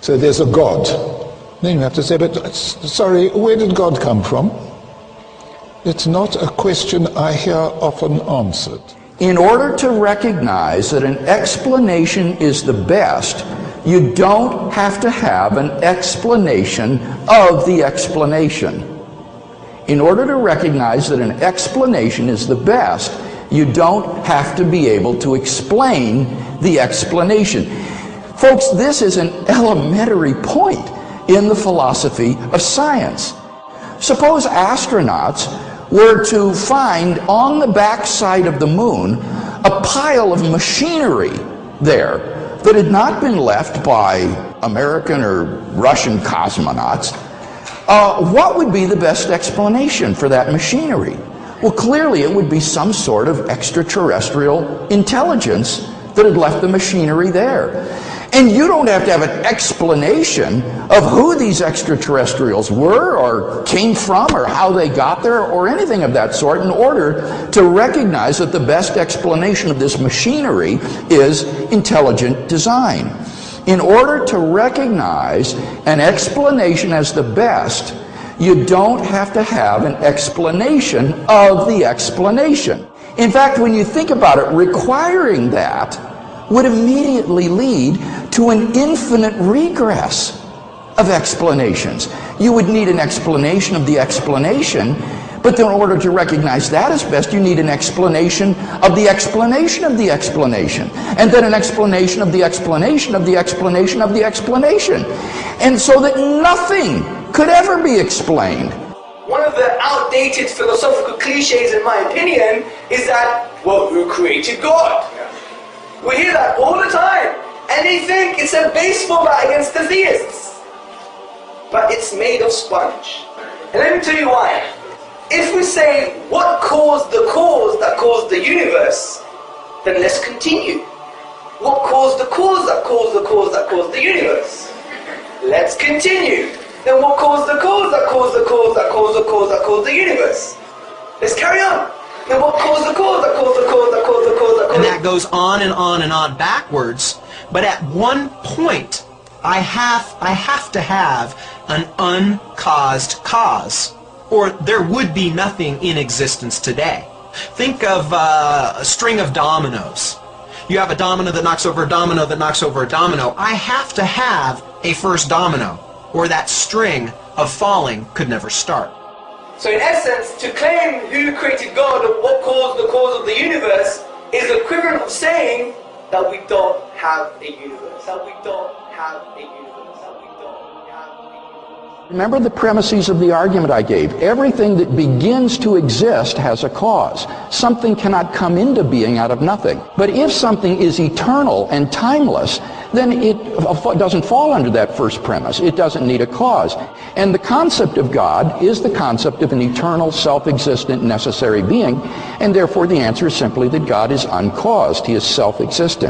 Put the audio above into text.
So there's a God. Then you have to say, but sorry, where did God come from? It's not a question I hear often answered. In order to recognize that an explanation is the best, you don't have to have an explanation of the explanation. In order to recognize that an explanation is the best, you don't have to be able to explain the explanation. Folks, this is an elementary point in the philosophy of science. Suppose astronauts were to find on the backside of the moon a pile of machinery there that had not been left by American or Russian cosmonauts. What would be the best explanation for that machinery? Well, clearly it would be some sort of extraterrestrial intelligence that had left the machinery there. And you don't have to have an explanation of who these extraterrestrials were or came from or how they got there or anything of that sort in order to recognize that the best explanation of this machinery is intelligent design. In order to recognize an explanation as the best, you don't have to have an explanation of the explanation. In fact, when you think about it, requiring that would immediately lead to an infinite regress of explanations. You would need an explanation of the explanation, but in order to recognize that as best, you need an explanation of the explanation of the explanation, and then an explanation of the explanation of the explanation of the explanation. And so that nothing could ever be explained. One of the outdated philosophical cliches, in my opinion, is that, well, who created God? We hear that all the time, and they think it's a baseball bat against the theists. But it's made of sponge. And let me tell you why. If we say, what caused the cause that caused the universe, then let's continue. What caused the cause that caused the cause that caused the universe? Let's continue. Then what caused the cause that caused the cause that caused the cause that caused the universe? Let's carry on. Then what caused the cause that caused the cause that caused the cause that caused... And that goes on and on and on backwards. But at one point, I have to have an uncaused cause, or there would be nothing in existence today. Think of a string of dominoes. You have a domino that knocks over a domino that knocks over a domino. I have to have a first domino, or that string of falling could never start. So in essence, to claim who created God or what caused the cause of the universe is the equivalent of saying that we don't have a universe. That we don't have a universe. That we don't have a universe. Remember the premises of the argument I gave. Everything that begins to exist has a cause. Something cannot come into being out of nothing. But if something is eternal and timeless, then it doesn't fall under that first premise. It doesn't need a cause. And the concept of God is the concept of an eternal, self-existent, necessary being, and therefore the answer is simply that God is uncaused. He is self-existent.